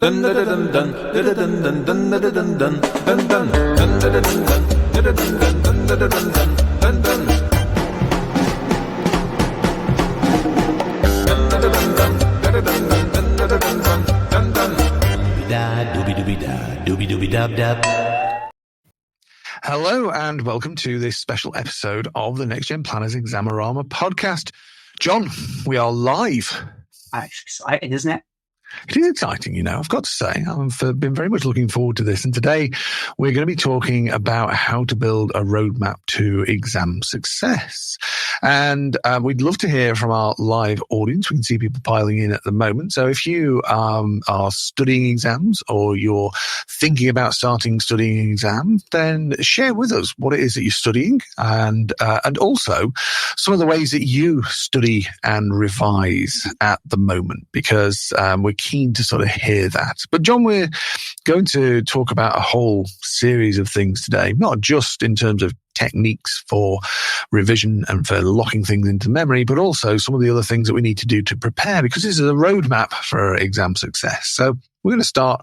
Dun dun dun dun dun dun dun dun dun dun dun dun dun dun dun dun dun dun. Hello and welcome to this special episode of the NextGen Planners Examarama podcast. John, we are live. Exciting, isn't it? It is exciting, you know, I've got to say. I've been very much looking forward to this. And today we're going to be talking about how to build a roadmap to exam success. And we'd love to hear from our live audience. We can see people piling in at the moment. So if you are studying exams or you're thinking about studying an exam, then share with us what it is that you're studying and also some of the ways that you study and revise at the moment, because we're keen to sort of hear that. But John, we're going to talk about a whole series of things today, not just in terms of techniques for revision and for locking things into memory, but also some of the other things that we need to do to prepare, because this is a roadmap for exam success. So we're going to start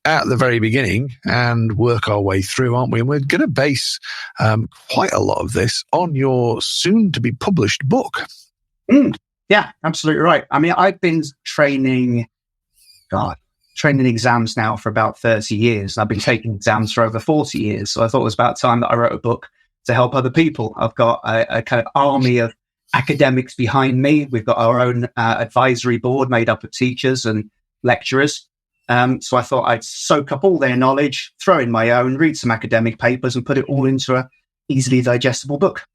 at the very beginning and work our way through, aren't we? And we're going to base quite a lot of this on your soon-to-be published book. Yeah, absolutely right. I mean, I've been training exams now for about 30 years. I've been taking exams for over 40 years. So I thought it was about time that I wrote a book to help other people. I've got a kind of army of academics behind me. We've got our own advisory board made up of teachers and lecturers. So I thought I'd soak up all their knowledge, throw in my own, read some academic papers and put it all into a easily digestible book.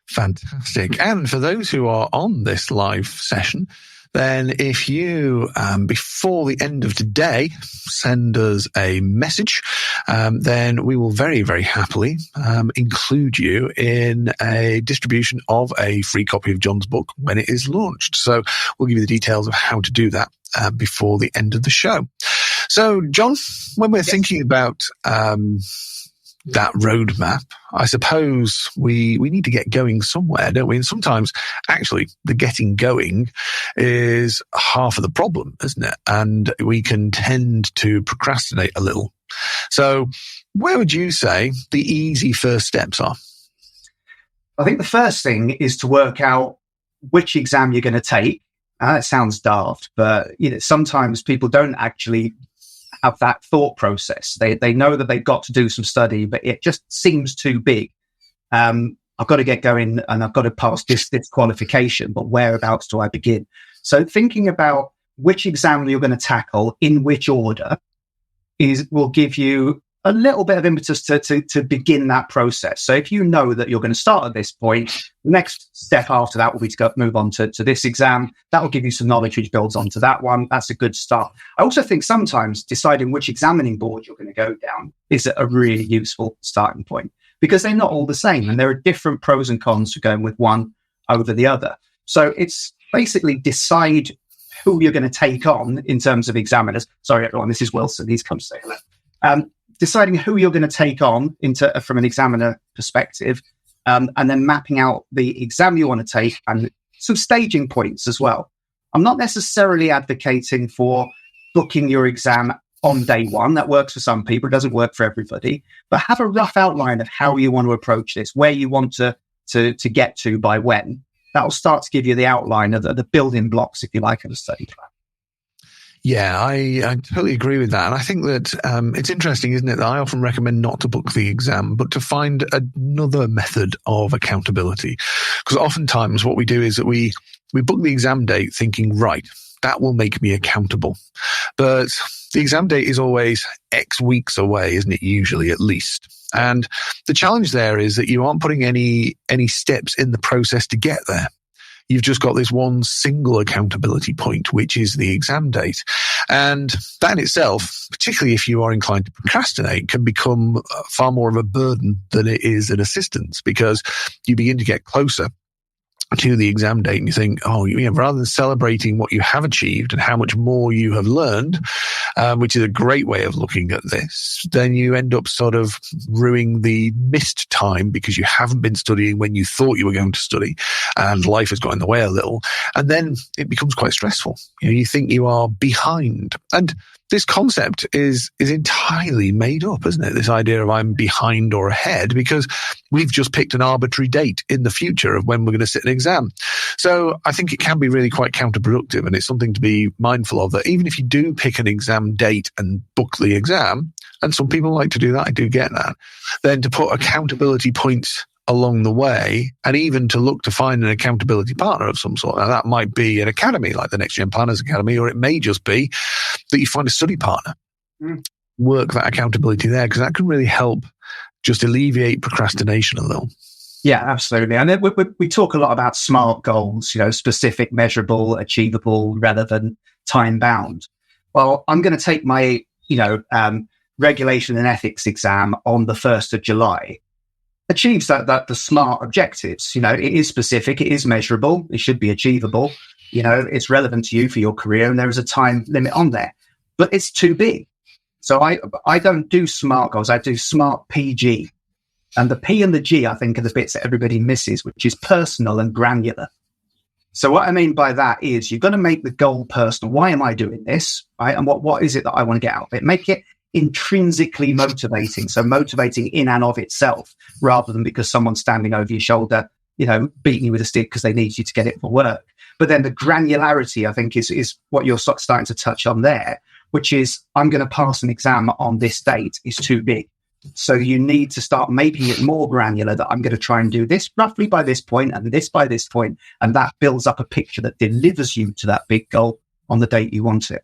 Fantastic. And for those who are on this live session, then if you, before the end of today, send us a message, then we will very, very happily include you in a distribution of a free copy of John's book when it is launched. So we'll give you the details of how to do that before the end of the show. So, John, when we're thinking about that roadmap, I suppose we need to get going somewhere, don't we? And sometimes, actually, the getting going is half of the problem, isn't it? And we can tend to procrastinate a little. So where would you say the easy first steps are? I think the first thing is to work out which exam you're going to take. It sounds daft, but sometimes people don't actually have that thought process. They know that they've got to do some study, but it just seems too big. I've got to get going and I've got to pass this qualification, but whereabouts do I begin? So thinking about which exam you're going to tackle in which order will give you a little bit of impetus to begin that process. So if you know that you're going to start at this point, the next step after that will be to move on to this exam. That will give you some knowledge which builds onto that one. That's a good start. I also think sometimes deciding which examining board you're going to go down is a really useful starting point, because they're not all the same and there are different pros and cons to going with one over the other. So it's basically decide who you're going to take on in terms of examiners. Sorry, everyone, this is Wilson. He's come to say hello. Deciding who you're going to take on from an examiner perspective, and then mapping out the exam you want to take and some staging points as well. I'm not necessarily advocating for booking your exam on day one. That works for some people. It doesn't work for everybody. But have a rough outline of how you want to approach this, where you want to get to by when. That will start to give you the outline of the building blocks, if you like, of a study plan. Yeah, I totally agree with that. And I think that it's interesting, isn't it, that I often recommend not to book the exam, but to find another method of accountability. Because oftentimes what we do is that we book the exam date thinking, right, that will make me accountable. But the exam date is always X weeks away, isn't it? Usually, at least. And the challenge there is that you aren't putting any steps in the process to get there. You've just got this one single accountability point, which is the exam date. And that in itself, particularly if you are inclined to procrastinate, can become far more of a burden than it is an assistance, because you begin to get closer to the exam date and you think, rather than celebrating what you have achieved and how much more you have learned, which is a great way of looking at this, then you end up sort of ruining the missed time because you haven't been studying when you thought you were going to study, and life has got in the way a little. And then it becomes quite stressful. You think you are behind. And this concept is entirely made up, isn't it? This idea of I'm behind or ahead, because we've just picked an arbitrary date in the future of when we're going to sit an exam. So I think it can be really quite counterproductive, and it's something to be mindful of, that even if you do pick an exam date and book the exam, and some people like to do that, I do get that, then to put accountability points along the way, and even to look to find an accountability partner of some sort. Now, that might be an academy like the NextGen Planners Academy, or it may just be that you find a study partner. Work that accountability there, because that can really help just alleviate procrastination a little. Yeah, absolutely. And we talk a lot about SMART goals, specific, measurable, achievable, relevant, time bound. Well, I'm going to take my, regulation and ethics exam on the 1st of July. Achieves that the SMART objectives. It is specific, it is measurable, it should be achievable, it's relevant to you for your career, and there is a time limit on there. But it's too big. So I don't do SMART goals, I do SMART PG. And the P and the G, I think, are the bits that everybody misses, which is personal and granular. So what I mean by that is you've got to make the goal personal. Why am I doing this? Right? And what is it that I want to get out of it? Make it intrinsically motivating. So motivating in and of itself, rather than because someone's standing over your shoulder, beating you with a stick because they need you to get it for work. But then the granularity, I think, is what you're starting to touch on there, which is I'm going to pass an exam on this date is too big. So you need to start making it more granular, that I'm going to try and do this roughly by this point and this by this point. And that builds up a picture that delivers you to that big goal on the date you want it.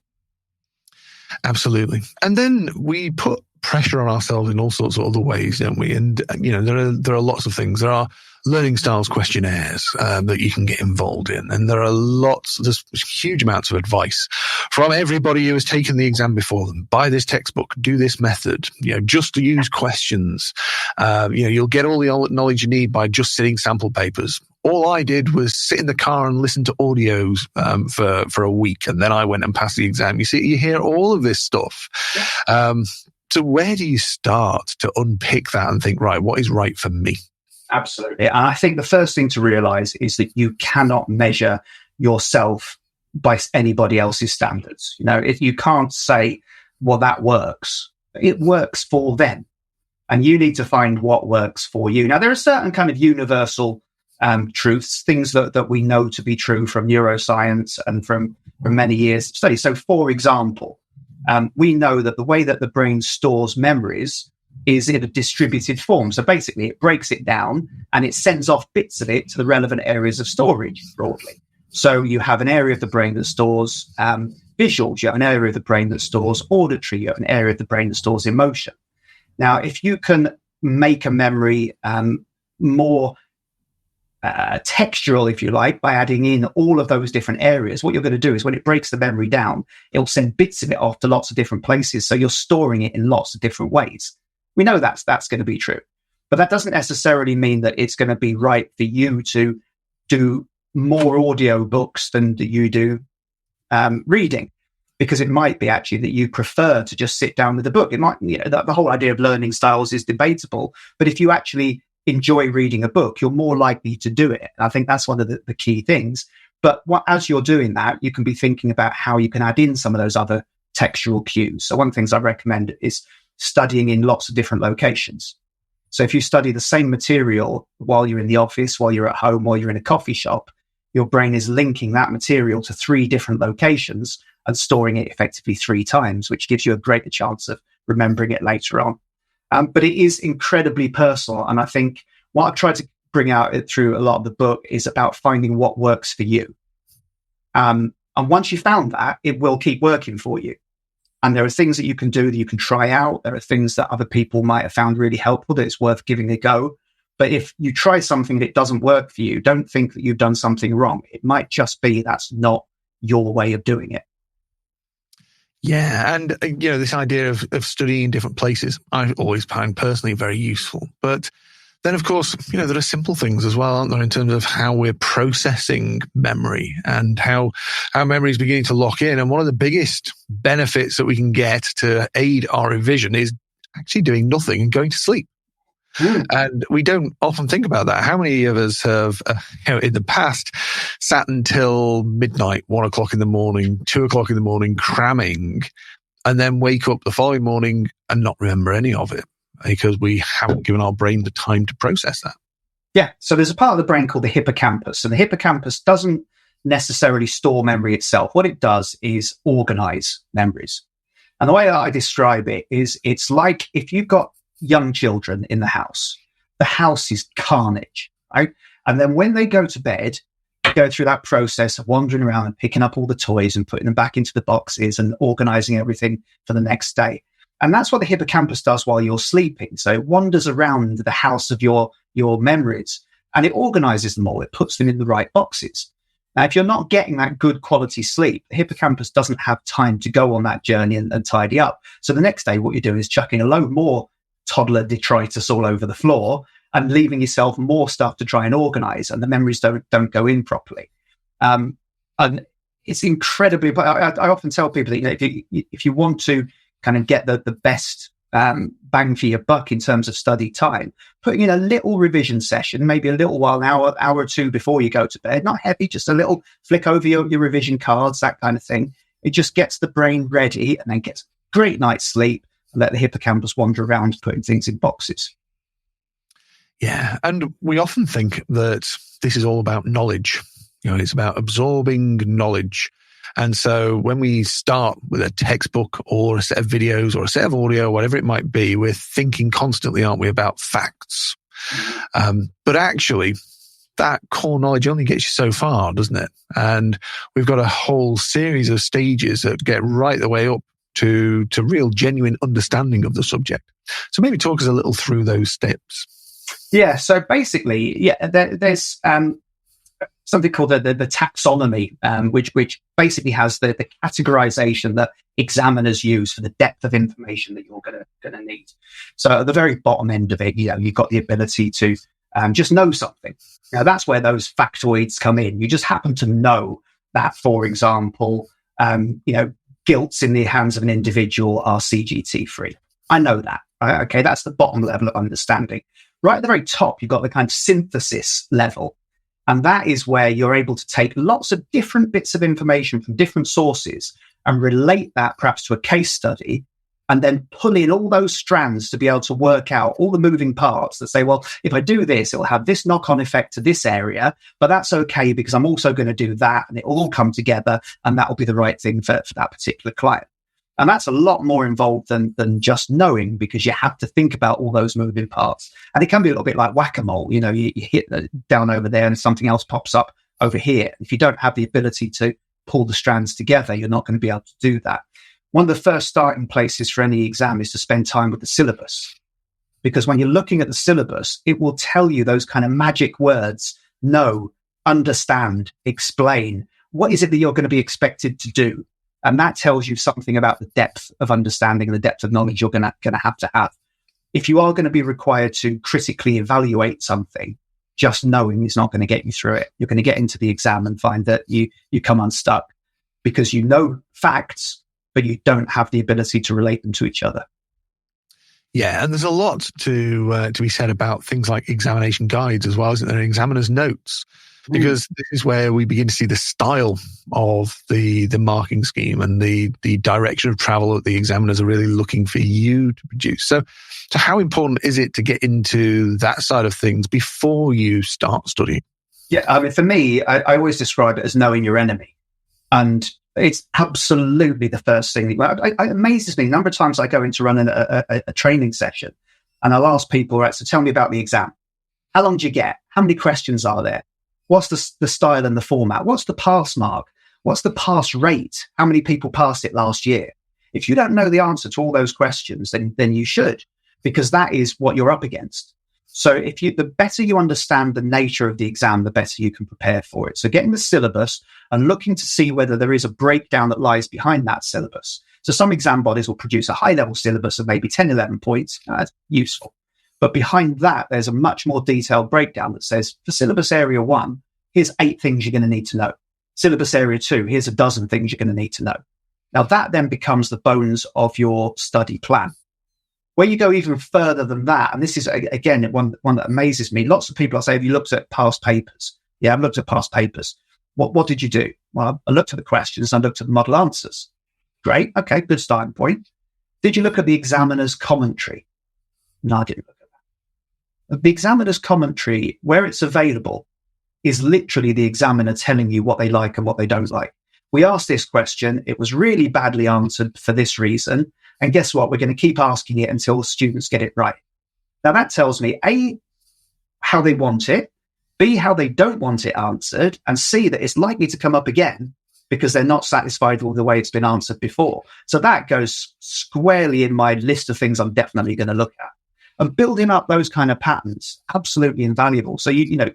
Absolutely. And then we put pressure on ourselves in all sorts of other ways, don't we? And, there are lots of things. There are learning styles questionnaires that you can get involved in. And there's huge amounts of advice from everybody who has taken the exam before them. Buy this textbook, do this method, just to use questions. You'll get all the knowledge you need by just sitting sample papers. All I did was sit in the car and listen to audios for a week, and then I went and passed the exam. You hear all of this stuff. So where do you start to unpick that and think, right, what is right for me? Absolutely. And I think the first thing to realize is that you cannot measure yourself by anybody else's standards. If you can't say, well, that works, it works for them. And you need to find what works for you. Now, there are certain kind of universal truths, things that we know to be true from neuroscience and from many years of study. So, for example, we know that the way that the brain stores memories is in a distributed form. So basically, it breaks it down and it sends off bits of it to the relevant areas of storage broadly. So you have an area of the brain that stores visuals, you have an area of the brain that stores auditory, you have an area of the brain that stores emotion. Now, if you can make a memory more textural, if you like, by adding in all of those different areas, what you're going to do is when it breaks the memory down, it'll send bits of it off to lots of different places. So you're storing it in lots of different ways. We know that's going to be true, but that doesn't necessarily mean that it's going to be right for you to do more audio books than you do reading, because it might be actually that you prefer to just sit down with a book. It might, the whole idea of learning styles is debatable, but if you actually enjoy reading a book, you're more likely to do it. I think that's one of the key things. But as you're doing that, you can be thinking about how you can add in some of those other textual cues. So one of the things I recommend is studying in lots of different locations. So if you study the same material while you're in the office, while you're at home, while you're in a coffee shop, your brain is linking that material to 3 different locations and storing it effectively 3 times, which gives you a greater chance of remembering it later on. But it is incredibly personal. And I think what I've tried to bring out through a lot of the book is about finding what works for you. And once you've found that, it will keep working for you. And there are things that you can do that you can try out. There are things that other people might have found really helpful that it's worth giving a go. But if you try something that doesn't work for you, don't think that you've done something wrong. It might just be that's not your way of doing it. Yeah, and this idea of studying in different places, I've always found personally very useful. But Then, of course, there are simple things as well, aren't there, in terms of how we're processing memory and how our memory is beginning to lock in. And one of the biggest benefits that we can get to aid our revision is actually doing nothing and going to sleep. And we don't often think about that. How many of us have, in the past, sat until midnight, 1 o'clock in the morning, 2 o'clock in the morning, cramming, and then wake up the following morning and not remember any of it because we haven't given our brain the time to process that? Yeah. So there's a part of the brain called the hippocampus, and the hippocampus doesn't necessarily store memory itself. What it does is organize memories. And the way that I describe it is it's like if you've got young children in the house is carnage, right? And then when they go to bed, they go through that process of wandering around and picking up all the toys and putting them back into the boxes and organizing everything for the next day. And that's what the hippocampus does while you're sleeping. So it wanders around the house of your memories and it organizes them all. It puts them in the right boxes. Now, if you're not getting that good quality sleep, the hippocampus doesn't have time to go on that journey and tidy up. So the next day, what you're doing is chucking a load more toddler detritus all over the floor and leaving yourself more stuff to try and organize, and the memories don't go in properly. And it's incredibly, but I often tell people that if you want to kind of get the best bang for your buck in terms of study time, putting in a little revision session, maybe a little while, an hour or two before you go to bed, not heavy, just a little flick over your revision cards, that kind of thing. It just gets the brain ready and then gets a great night's sleep. Let the hippocampus wander around putting things in boxes. Yeah. And we often think that this is all about knowledge. It's about absorbing knowledge. And so when we start with a textbook or a set of videos or a set of audio, whatever it might be, we're thinking constantly, aren't we, about facts? But actually, that core knowledge only gets you so far, doesn't it? And we've got a whole series of stages that get right the way up to real genuine understanding of the subject. So maybe talk us a little through those steps. Yeah. So basically, there's something called the taxonomy, which basically has the categorization that examiners use for the depth of information that you're going to need. So at the very bottom end of it, you've got the ability to just know something. Now that's where those factoids come in. You just happen to know that, for example, guilts in the hands of an individual are CGT free. I know that. Right? Okay, that's the bottom level of understanding. Right at the very top, you've got the kind of synthesis level. And that is where you're able to take lots of different bits of information from different sources and relate that perhaps to a case study, and then pull in all those strands to be able to work out all the moving parts that say, well, if I do this, it'll have this knock-on effect to this area, but that's okay because I'm also going to do that, and it will all come together, and that will be the right thing for that particular client. And that's a lot more involved than just knowing, because you have to think about all those moving parts. And it can be a little bit like whack-a-mole. You hit down over there and something else pops up over here. If you don't have the ability to pull the strands together, you're not going to be able to do that. One of the first starting places for any exam is to spend time with the syllabus, because when you're looking at the syllabus, it will tell you those kind of magic words: know, understand, explain. What is it that you're going to be expected to do? And that tells you something about the depth of understanding and the depth of knowledge you're going to have. If you are going to be required to critically evaluate something, just knowing is not going to get you through it. You're going to get into the exam and find that you come unstuck because you know facts, but you don't have the ability to relate them to each other. Yeah, and there's a lot to be said about things like examination guides as well, isn't there? Examiner's notes, because this is where we begin to see the style of the marking scheme and the direction of travel that the examiners are really looking for you to produce. So how important is it to get into that side of things before you start studying? Yeah, I mean, for me, I always describe it as knowing your enemy. And it's absolutely the first thing. It amazes me the number of times I go in to run a training session and I'll ask people, right, so tell me about the exam. How long do you get? How many questions are there? What's the style and the format? What's the pass mark? What's the pass rate? How many people passed it last year? If you don't know the answer to all those questions, then you should, because that is what you're up against. So the better you understand the nature of the exam, the better you can prepare for it. So getting the syllabus and looking to see whether there is a breakdown that lies behind that syllabus. So some exam bodies will produce a high level syllabus of maybe 10, 11 points. That's useful. But behind that, there's a much more detailed breakdown that says, for syllabus area 1, here's 8 things you're going to need to know. Syllabus area 2, here's a dozen things you're going to need to know. Now, that then becomes the bones of your study plan. Where you go even further than that, and this is, again, one that amazes me, lots of people will say, have you looked at past papers? Yeah, I've looked at past papers. What did you do? Well, I looked at the questions, and I looked at the model answers. Great. Okay, good starting point. Did you look at the examiner's commentary? No, I didn't look at that. The examiner's commentary, where it's available, is literally the examiner telling you what they like and what they don't like. We asked this question. It was really badly answered for this reason. And guess what? We're going to keep asking it until students get it right. Now, that tells me, A, how they want it, B, how they don't want it answered, and C, that it's likely to come up again because they're not satisfied with the way it's been answered before. So that goes squarely in my list of things I'm definitely going to look at. And building up those kind of patterns, absolutely invaluable. So, you know,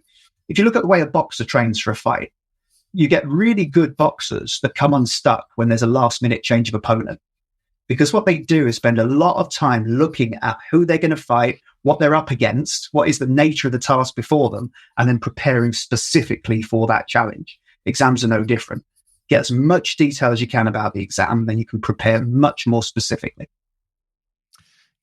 if you look at the way a boxer trains for a fight, you get really good boxers that come unstuck when there's a last-minute change of opponent. Because what they do is spend a lot of time looking at who they're going to fight, what they're up against, what is the nature of the task before them, and then preparing specifically for that challenge. Exams are no different. Get as much detail as you can about the exam, then you can prepare much more specifically.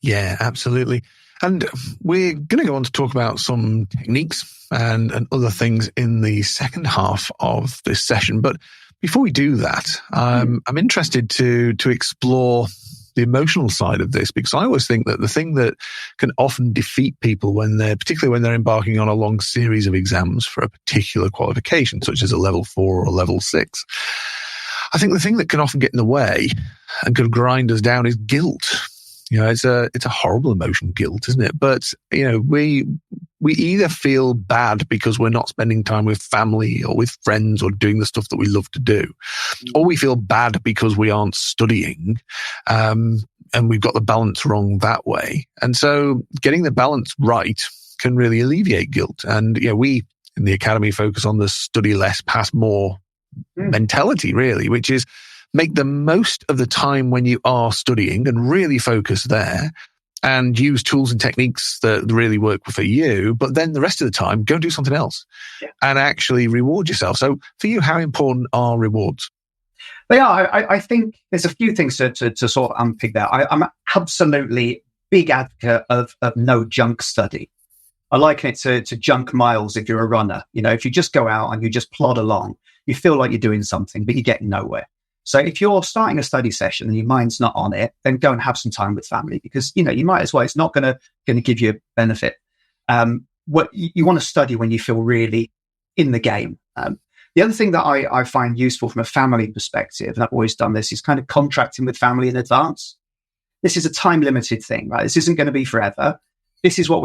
Yeah, absolutely. And we're going to go on to talk about some techniques and other things in the second half of this session. But before we do that, I'm interested to explore the emotional side of this, because I always think that the thing that can often defeat people particularly when they're embarking on a long series of exams for a particular qualification, such as a level 4 or a level 6, I think the thing that can often get in the way and could grind us down is guilt. You know, it's a horrible emotion, guilt, isn't it? But, you know, we either feel bad because we're not spending time with family or with friends or doing the stuff that we love to do, or we feel bad because we aren't studying, and we've got the balance wrong that way. And so getting the balance right can really alleviate guilt. And, you know, we in the Academy focus on the study less, pass more mentality, really, which is make the most of the time when you are studying and really focus there and use tools and techniques that really work for you. But then the rest of the time, go and do something else and actually reward yourself. So for you, how important are rewards? They are. I think there's a few things to sort of unpick there. I'm absolutely big advocate of no junk study. I liken it to junk miles if you're a runner. You know, if you just go out and you just plod along, you feel like you're doing something, but you're getting nowhere. So if you're starting a study session and your mind's not on it, then go and have some time with family, because, you know, you might as well. It's not going to give you a benefit. What you want to study when you feel really in the game. The other thing that I find useful from a family perspective, and I've always done this, is kind of contracting with family in advance. This is a time limited thing, right? This isn't going to be forever. This is what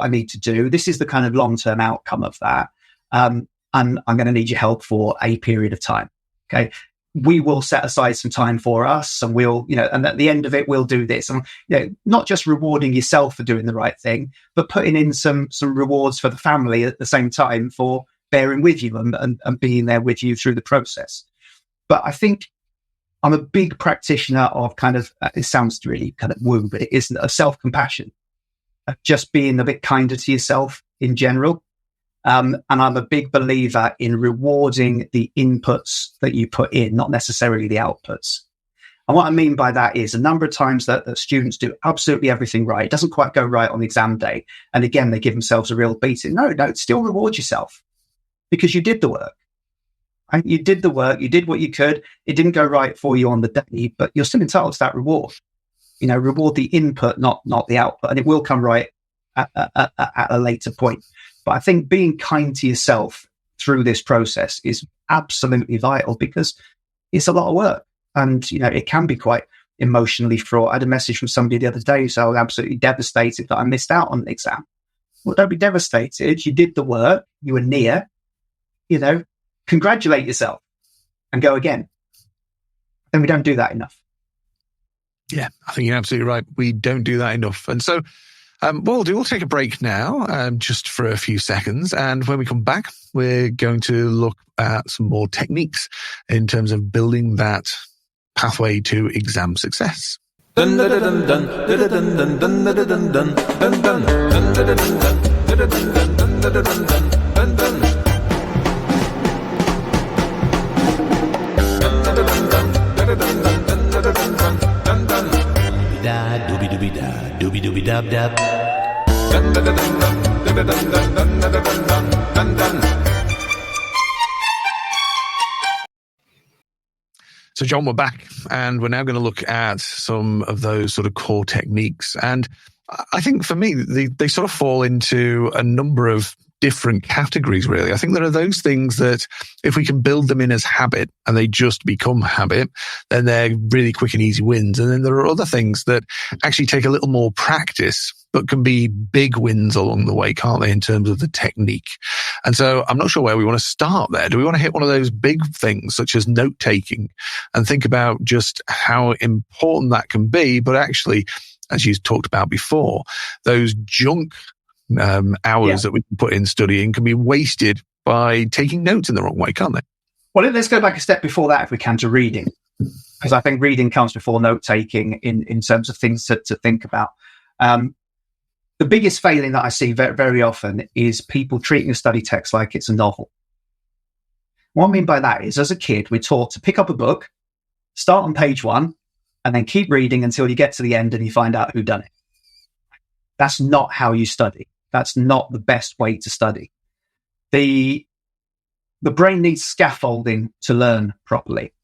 I need to do. This is the kind of long-term outcome of that. And I'm going to need your help for a period of time. Okay. We will set aside some time for us, and we'll, you know, and at the end of it, we'll do this. And, you know, not just rewarding yourself for doing the right thing, but putting in some rewards for the family at the same time for bearing with you and being there with you through the process. But I think I'm a big practitioner of kind of, it sounds really kind of woo, but it isn't, of self-compassion, of just being a bit kinder to yourself in general. And I'm a big believer in rewarding the inputs that you put in, not necessarily the outputs. And what I mean by that is a number of times that students do absolutely everything right. It doesn't quite go right on the exam day. And again, they give themselves a real beating. No, still reward yourself, because you did the work. Right? You did the work. You did what you could. It didn't go right for you on the day, but you're still entitled to that reward. You know, reward the input, not the output. And it will come right at a later point. But I think being kind to yourself through this process is absolutely vital, because it's a lot of work, and, you know, it can be quite emotionally fraught. I had a message from somebody the other day, so I was absolutely devastated that I missed out on the exam. Well, don't be devastated. You did the work. You were near. You know, congratulate yourself and go again. And we don't do that enough. Yeah, I think you're absolutely right. We don't do that enough. And so we'll take a break now, just for a few seconds. And when we come back, we're going to look at some more techniques in terms of building that pathway to exam success. dun dun dun dun dun dun dun dun dun dun dun dun dun dun dun dun dun dun dun. Da dooby dooby da dooby dooby dab dab. So, John, we're back, and we're now going to look at some of those sort of core techniques. And I think for me, they sort of fall into a number of different categories, really. I think there are those things that if we can build them in as habit and they just become habit, then they're really quick and easy wins. And then there are other things that actually take a little more practice, but can be big wins along the way, can't they, in terms of the technique? And so I'm not sure where we want to start there. Do we want to hit one of those big things, such as note-taking, and think about just how important that can be, but actually, as you talked about before, those junk hours that we can put in studying can be wasted by taking notes in the wrong way, can't they? Well, let's go back a step before that, if we can, to reading, because I think reading comes before note-taking in terms of things to think about. The biggest failing that I see very, very often is people treating a study text like it's a novel. What I mean by that is, as a kid, we're taught to pick up a book, start on page 1, and then keep reading until you get to the end and you find out who done it. That's not how you study. That's not the best way to study. The brain needs scaffolding to learn properly.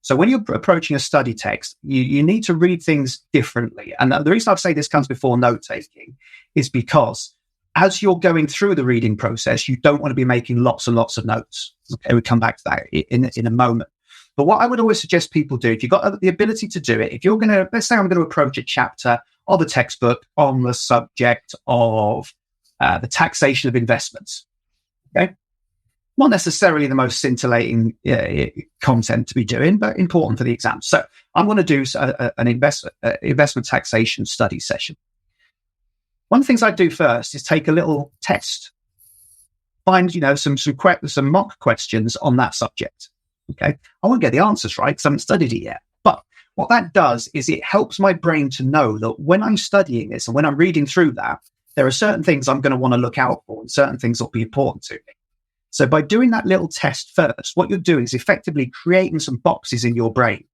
So when you're approaching a study text, you need to read things differently. And the reason I say this comes before note-taking is because as you're going through the reading process, you don't want to be making lots and lots of notes. Okay, we'll come back to that in a moment. But what I would always suggest people do, if you've got the ability to do it, if you're going to, let's say I'm going to approach a chapter of a textbook on the subject of the taxation of investments. Okay, not necessarily the most scintillating content to be doing, but important for the exam. So I'm going to do an investment taxation study session. One of the things I do first is take a little test, find some mock questions on that subject. Okay, I won't get the answers right because I haven't studied it yet. But what that does is it helps my brain to know that when I'm studying this and when I'm reading through that, there are certain things I'm going to want to look out for and certain things will be important to me. So by doing that little test first, what you're doing is effectively creating some boxes in your brain,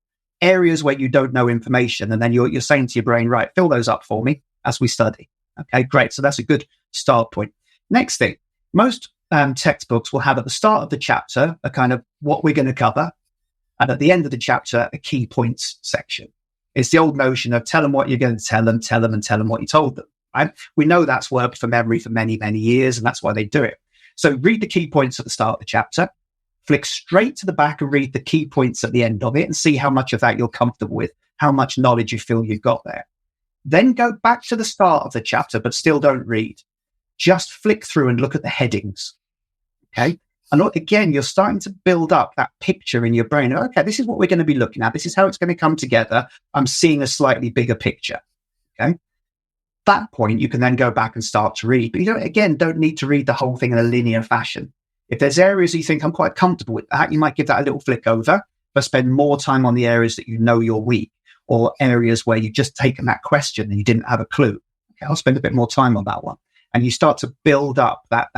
areas where you don't know information. And then you're saying to your brain, right, fill those up for me as we study. Okay, great. So that's a good start point. Next thing, most textbooks will have at the start of the chapter a kind of what we're going to cover. And at the end of the chapter, a key points section. It's the old notion of tell them what you're going to tell them, and tell them what you told them. Right? We know that's worked for memory for many, many years, and that's why they do it. So read the key points at the start of the chapter, flick straight to the back and read the key points at the end of it and see how much of that you're comfortable with, how much knowledge you feel you've got there. Then go back to the start of the chapter, but still don't read. Just flick through and look at the headings. Okay. And again, you're starting to build up that picture in your brain. Okay, this is what we're going to be looking at. This is how it's going to come together. I'm seeing a slightly bigger picture. Okay. That point, you can then go back and start to read. But you don't need to read the whole thing in a linear fashion. If there's areas you think I'm quite comfortable with that, you might give that a little flick over, but spend more time on the areas that you know you're weak, or areas where you've just taken that question and you didn't have a clue. Okay, I'll spend a bit more time on that one. And you start to build up that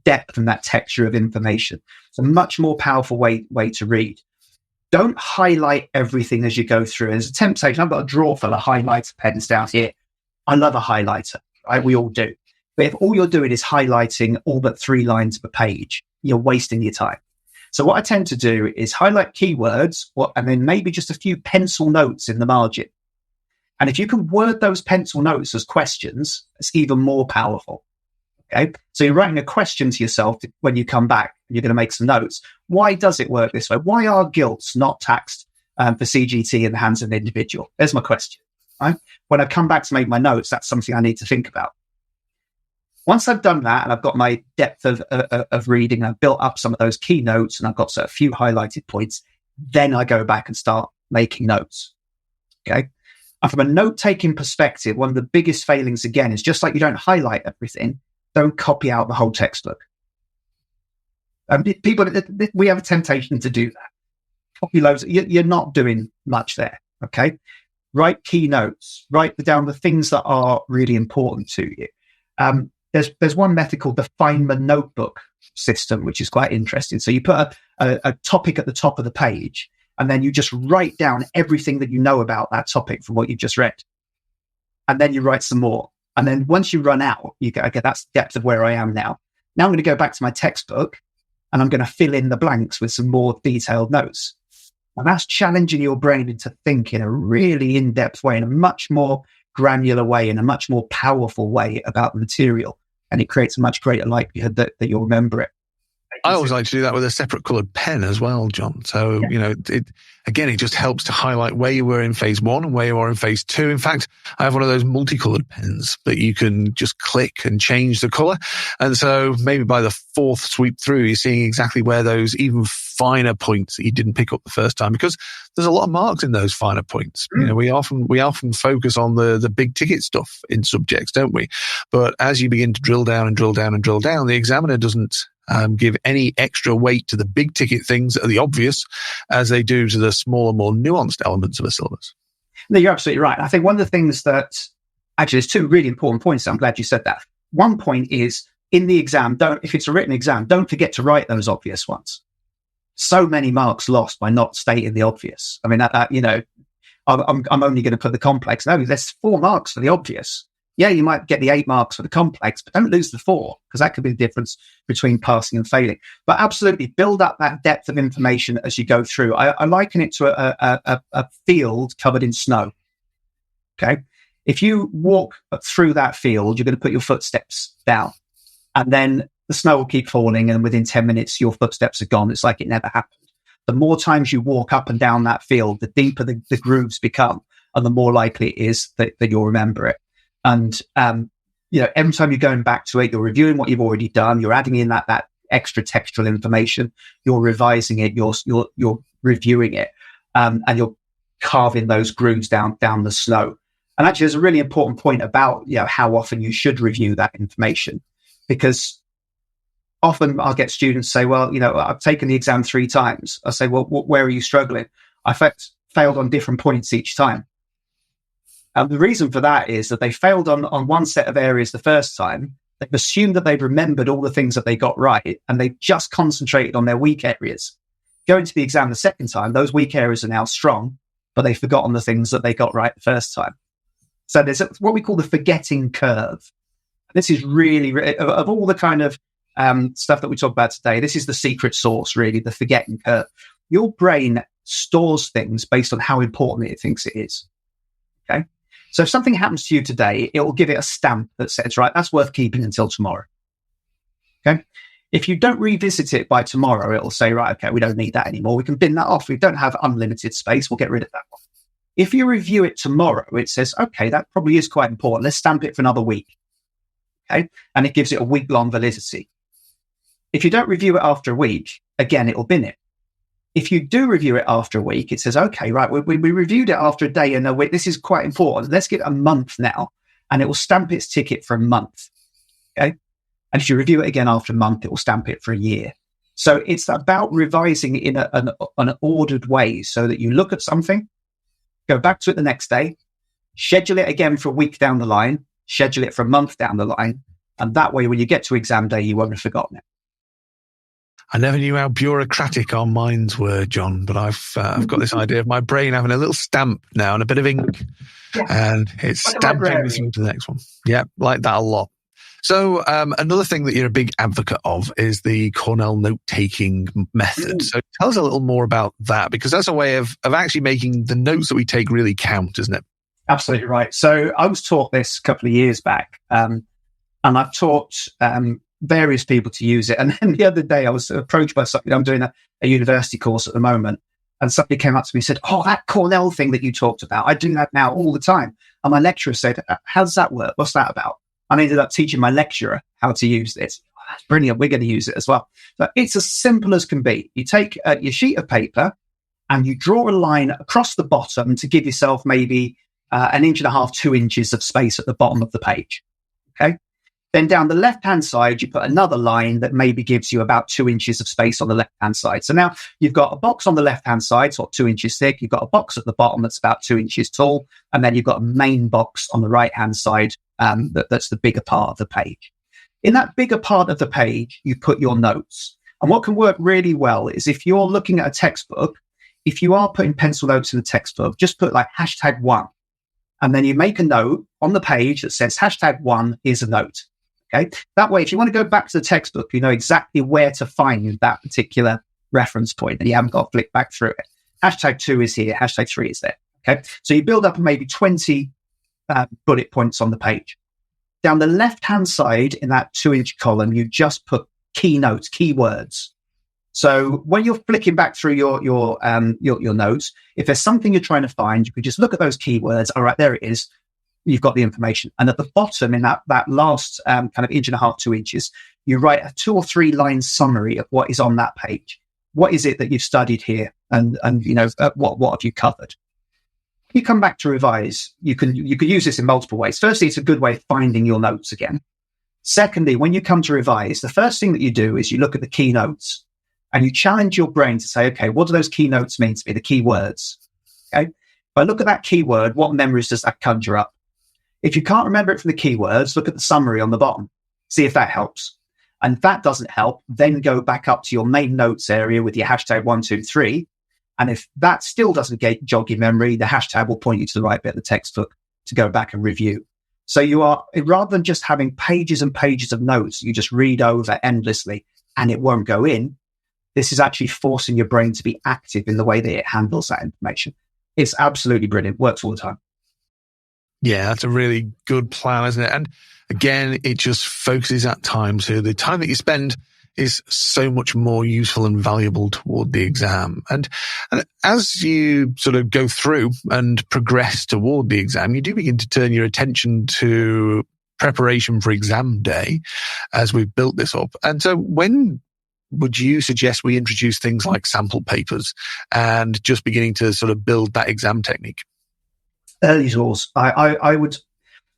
depth and that texture of information. It's a much more powerful way to read. Don't highlight everything as you go through. There's a temptation. I've got a drawer full of highlighter pens down here. I love a highlighter, right? We all do. But if all you're doing is highlighting all but 3 lines of a page, you're wasting your time. So what I tend to do is highlight keywords and then maybe just a few pencil notes in the margin. And if you can word those pencil notes as questions, it's even more powerful. Okay. So you're writing a question to yourself when you come back and you're going to make some notes. Why does it work this way? Why are gilts not taxed for CGT in the hands of an individual? There's my question. Right? When I come back to make my notes, that's something I need to think about. Once I've done that and I've got my depth of reading, I've built up some of those key notes and I've got a few highlighted points, then I go back and start making notes. Okay. And from a note-taking perspective, one of the biggest failings, again, is just like you don't highlight everything, don't copy out the whole textbook. People, we have a temptation to do that. Copy loads. You're not doing much there. Okay. write key notes, write down the things that are really important to you. There's one method called the Feynman notebook system, which is quite interesting. So you put a topic at the top of the page, and then you just write down everything that you know about that topic from what you just read. And then you write some more. And then once you run out, you go, okay, that's the depth of where I am now. Now I'm going to go back to my textbook and I'm going to fill in the blanks with some more detailed notes. And that's challenging your brain into think in a really in-depth way, in a much more granular way, in a much more powerful way about the material. And it creates a much greater likelihood that you'll remember it. I always like to do that with a separate coloured pen as well, John. So, it just helps to highlight where you were in phase 1 and where you are in phase 2. In fact, I have one of those multicoloured pens that you can just click and change the colour. And so maybe by the 4th sweep through, you're seeing exactly where those even finer points that you didn't pick up the first time, because there's a lot of marks in those finer points. We often focus on the big ticket stuff in subjects, don't we? But as you begin to drill down and drill down and drill down, the examiner doesn't give any extra weight to the big ticket things that are the obvious as they do to the smaller, more nuanced elements of a syllabus. No, you're absolutely right. I think one of the things that actually there's 2 really important points. I'm glad you said that. One point is in the exam, if it's a written exam, don't forget to write those obvious ones. So many marks lost by not stating the obvious. I mean, I'm only going to put the complex. No, there's 4 marks for the obvious. Yeah, you might get the 8 marks for the complex, but don't lose the 4, because that could be the difference between passing and failing. But absolutely, build up that depth of information as you go through. I liken it to a field covered in snow. Okay? If you walk through that field, you're going to put your footsteps down, and then the snow will keep falling, and within 10 minutes, your footsteps are gone. It's like it never happened. The more times you walk up and down that field, the deeper the grooves become, and the more likely it is that you'll remember it. And, every time you're going back to it, you're reviewing what you've already done. You're adding in that extra textual information. You're revising it. You're reviewing it. And you're carving those grooves down the snow. And actually, there's a really important point about, how often you should review that information, because often I'll get students say, well, I've taken the exam 3 times. I say, well, where are you struggling? I failed on different points each time. And the reason for that is that they failed on one set of areas the first time. They've assumed that they'd remembered all the things that they got right, and they've just concentrated on their weak areas. Going to the exam the second time, those weak areas are now strong, but they've forgotten the things that they got right the first time. So there's what we call the forgetting curve. This is really, of all the kind of stuff that we talk about today, this is the secret sauce, really, the forgetting curve. Your brain stores things based on how important it thinks it is. Okay? So if something happens to you today, it will give it a stamp that says, right, that's worth keeping until tomorrow. Okay. If you don't revisit it by tomorrow, it will say, right, okay, we don't need that anymore. We can bin that off. We don't have unlimited space. We'll get rid of that one. If you review it tomorrow, it says, okay, that probably is quite important. Let's stamp it for another week. Okay. And it gives it a week-long validity. If you don't review it after a week, again, it will bin it. If you do review it after a week, it says, okay, right, we reviewed it after a day and a week. This is quite important. Let's give it a month now. And it will stamp its ticket for a month. Okay. And if you review it again after a month, it will stamp it for a year. So it's about revising in an ordered way, so that you look at something, go back to it the next day, schedule it again for a week down the line, schedule it for a month down the line. And that way, when you get to exam day, you won't have forgotten it. I never knew how bureaucratic our minds were, John, but I've got this idea of my brain having a little stamp now and a bit of ink, and it's stamping through to the next one. Yeah, like that a lot. So another thing that you're a big advocate of is the Cornell note-taking method. So tell us a little more about that, because that's a way of actually making the notes that we take really count, isn't it? Absolutely right. So I was taught this a couple of years back, and I've taught various people to use it. And then the other day I was approached by somebody. I'm doing a university course at the moment, and somebody came up to me and said, oh, that Cornell thing that you talked about, I do that now all the time. And my lecturer said, how does that work? What's that about? And I ended up teaching my lecturer how to use this. Oh, that's brilliant. We're going to use it as well. So it's as simple as can be. You take your sheet of paper and you draw a line across the bottom to give yourself maybe 1.5 inches, 2 inches of space at the bottom of the page. Okay. Then down the left-hand side, you put another line that maybe gives you about 2 inches of space on the left-hand side. So now you've got a box on the left-hand side, sort of 2 inches thick. You've got a box at the bottom that's about 2 inches tall. And then you've got a main box on the right-hand side that's the bigger part of the page. In that bigger part of the page, you put your notes. And what can work really well is if you're looking at a textbook, if you are putting pencil notes in the textbook, just put like #1. And then you make a note on the page that says #1 is a note. Okay. That way, if you want to go back to the textbook, you know exactly where to find that particular reference point and you haven't got to flick back through it. #2 is here. #3 is there. Okay. So you build up maybe 20 bullet points on the page. Down the left-hand side in that 2-inch column, you just put keynotes, keywords. So when you're flicking back through your notes, if there's something you're trying to find, you could just look at those keywords. All right, there it is. You've got the information. And at the bottom in that last kind of 1.5 to 2 inches, you write a 2 or 3 line summary of what is on that page. What is it that you've studied here? And you know, what have you covered? When you come back to revise, you could use this in multiple ways. Firstly, it's a good way of finding your notes again. Secondly, when you come to revise, the first thing that you do is you look at the keynotes and you challenge your brain to say, okay, what do those keynotes mean to me? The keywords. Okay. If I look at that keyword, what memories does that conjure up? If you can't remember it from the keywords, look at the summary on the bottom. See if that helps. And if that doesn't help, then go back up to your main notes area with your #123. And if that still doesn't jog your memory, the hashtag will point you to the right bit of the textbook to go back and review. So you are, rather than just having pages and pages of notes, you just read over endlessly and it won't go in. This is actually forcing your brain to be active in the way that it handles that information. It's absolutely brilliant. Works all the time. Yeah, that's a really good plan, isn't it? And again, it just focuses that time. So the time that you spend is so much more useful and valuable toward the exam. And as you sort of go through and progress toward the exam, you do begin to turn your attention to preparation for exam day as we've built this up. And so when would you suggest we introduce things like sample papers and just beginning to sort of build that exam technique? Early doors. I would,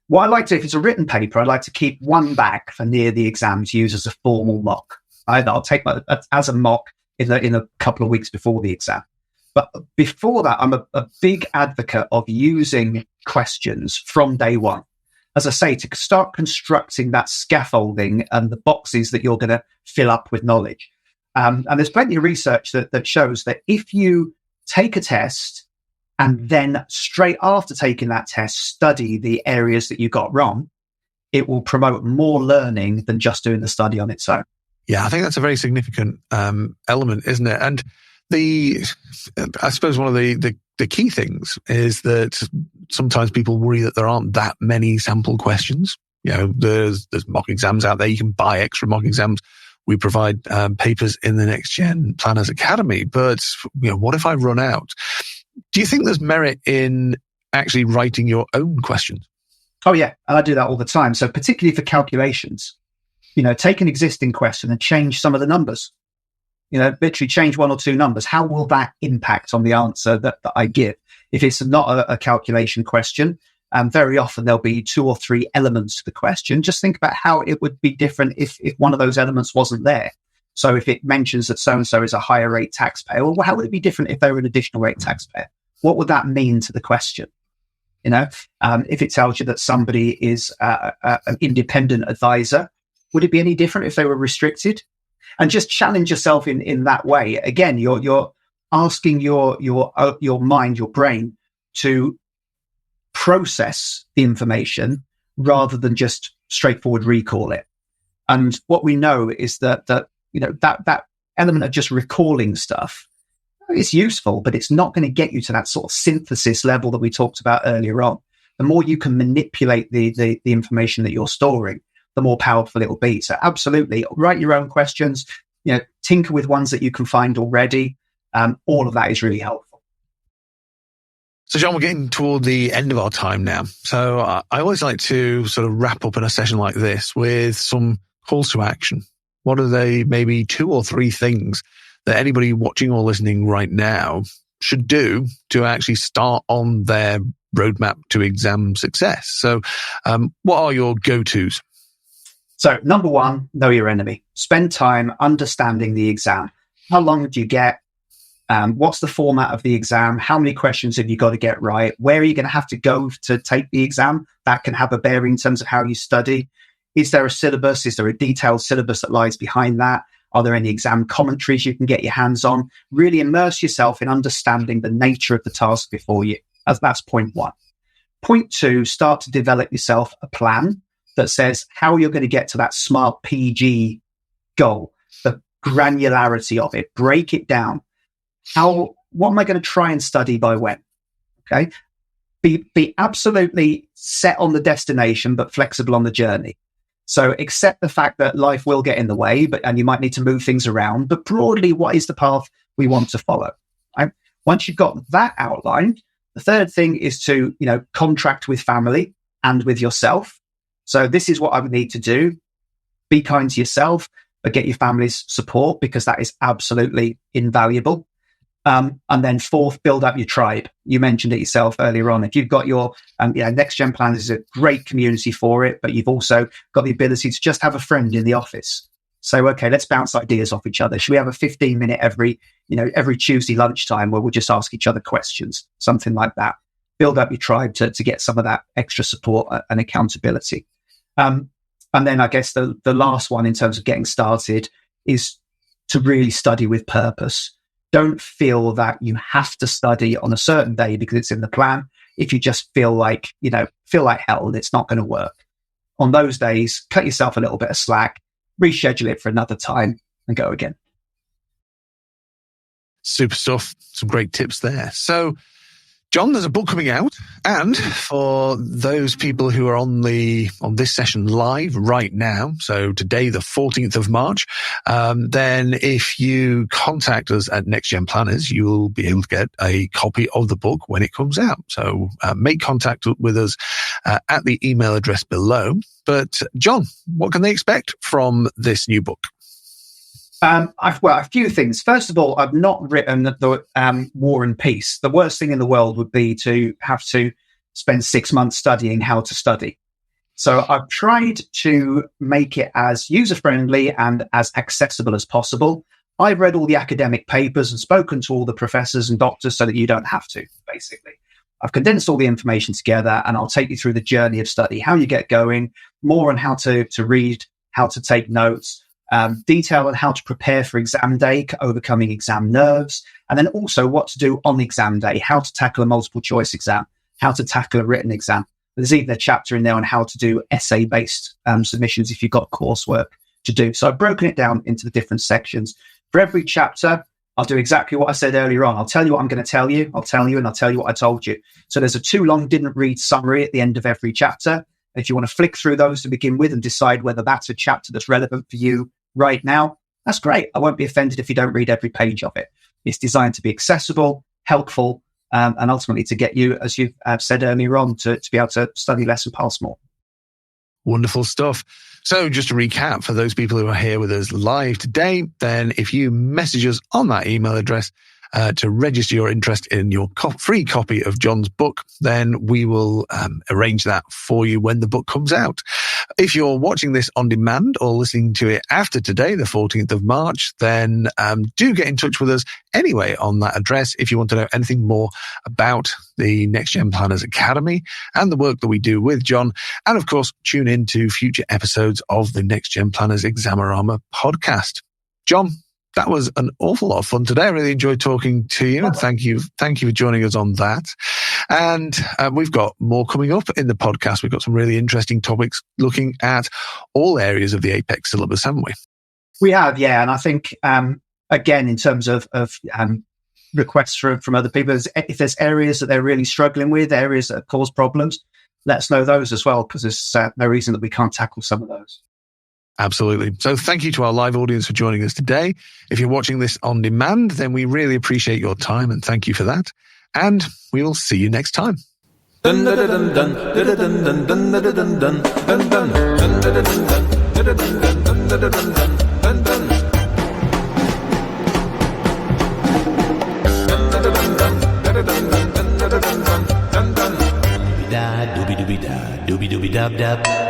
what I like to, if it's a written paper, I'd like to keep one back for near the exam to use as a formal mock. I'll take as a mock in a couple of weeks before the exam. But before that, I'm a big advocate of using questions from day one. As I say, to start constructing that scaffolding and the boxes that you're going to fill up with knowledge. And there's plenty of research that shows that if you take a test and then straight after taking that test, study the areas that you got wrong, it will promote more learning than just doing the study on its own. Yeah, I think that's a very significant element, isn't it? And I suppose one of the key things is that sometimes people worry that there aren't that many sample questions. You know, there's mock exams out there. You can buy extra mock exams. We provide papers in the NextGen Planners Academy. But you know, what if I run out? Do you think there's merit in actually writing your own questions? Oh, yeah. And I do that all the time. So particularly for calculations, you know, take an existing question and change some of the numbers. You know, literally change 1 or 2 numbers. How will that impact on the answer that I give? If it's not a calculation question, very often there'll be 2 or 3 elements to the question. Just think about how it would be different if one of those elements wasn't there. So if it mentions that so-and-so is a higher rate taxpayer, well, how would it be different if they were an additional rate taxpayer? What would that mean to the question? You know, if it tells you that somebody is an independent advisor, would it be any different if they were restricted? And just challenge yourself in that way. Again, you're asking your mind, your brain, to process the information rather than just straightforward recall it. And what we know is that you know, that element of just recalling stuff is useful, but it's not going to get you to that sort of synthesis level that we talked about earlier on. The more you can manipulate the information that you're storing, the more powerful it will be. So absolutely, write your own questions, you know, tinker with ones that you can find already. All of that is really helpful. So, Jon, we're getting toward the end of our time now. So I always like to sort of wrap up in a session like this with some calls to action. What are they, maybe 2 or 3 things that anybody watching or listening right now should do to actually start on their roadmap to exam success? So what are your go-tos? So number one, know your enemy. Spend time understanding the exam. How long do you get? What's the format of the exam? How many questions have you got to get right? Where are you going to have to go to take the exam? That can have a bearing in terms of how you study. Is there a syllabus? Is there a detailed syllabus that lies behind that? Are there any exam commentaries you can get your hands on? Really immerse yourself in understanding the nature of the task before you. That's point one. Point two, start to develop yourself a plan that says how you're going to get to that SMART PG goal, the granularity of it. Break it down. What am I going to try and study by when? Okay. Be absolutely set on the destination, but flexible on the journey. So accept the fact that life will get in the way, and you might need to move things around, but broadly, what is the path we want to follow? Right? Once you've got that outlined, the third thing is to, contract with family and with yourself. So this is what I would need to do. Be kind to yourself, but get your family's support, because that is absolutely invaluable. And then fourth, build up your tribe. You mentioned it yourself earlier on. If you've got your NextGen Planners is a great community for it, but you've also got the ability to just have a friend in the office. So, okay, let's bounce ideas off each other. Should we have a 15-minute every Tuesday lunchtime where we'll just ask each other questions, something like that. Build up your tribe to get some of that extra support and accountability. And then I guess the last one in terms of getting started is to really study with purpose. Don't feel that you have to study on a certain day because it's in the plan. If you just feel like hell, it's not going to work. On those days, cut yourself a little bit of slack, reschedule it for another time and go again. Super stuff. Some great tips there. So, Jon, there's a book coming out, and for those people who are on this session live right now, so today, the 14th of March, then if you contact us at NextGen Planners, you'll be able to get a copy of the book when it comes out. So make contact with us at the email address below. But Jon, what can they expect from this new book? A few things. First of all, I've not written the War and Peace. The worst thing in the world would be to have to spend 6 months studying how to study. So I've tried to make it as user-friendly and as accessible as possible. I've read all the academic papers and spoken to all the professors and doctors so that you don't have to, basically. I've condensed all the information together, and I'll take you through the journey of study, how you get going, more on how to read, how to take notes, detail on how to prepare for exam day, overcoming exam nerves, and then also what to do on exam day, how to tackle a multiple choice exam, how to tackle a written exam. There's even a chapter in there on how to do essay-based submissions if you've got coursework to do. So I've broken it down into the different sections. For every chapter, I'll do exactly what I said earlier on. I'll tell you what I'm going to tell you. I'll tell you, and I'll tell you what I told you. So there's a too long didn't read summary at the end of every chapter. If you want to flick through those to begin with and decide whether that's a chapter that's relevant for you right now, that's great. I won't be offended if you don't read every page of it. It's designed to be accessible, helpful, and ultimately to get you, as you've said earlier on, to be able to study less and pass more. Wonderful stuff. So just to recap, for those people who are here with us live today, then if you message us on that email address to register your interest in your free copy of Jon's book, then we will arrange that for you when the book comes out. If you're watching this on demand or listening to it after today, the 14th of March, then do get in touch with us anyway on that address if you want to know anything more about the NextGen Planners Academy and the work that we do with Jon. And of course, tune in to future episodes of the NextGen Planners Examarama podcast. Jon, that was an awful lot of fun today. I really enjoyed talking to you, and thank you for joining us on that. And we've got more coming up in the podcast. We've got some really interesting topics looking at all areas of the APEX syllabus, haven't we? We have, yeah. And I think, again, in terms of requests from other people, if there's areas that they're really struggling with, areas that cause problems, let us know those as well, because there's no reason that we can't tackle some of those. Absolutely. So thank you to our live audience for joining us today. If you're watching this on demand, then we really appreciate your time and thank you for that. And we will see you next time. Doobie-da, doobie-doobie-da, doobie-doobie-dab-dab.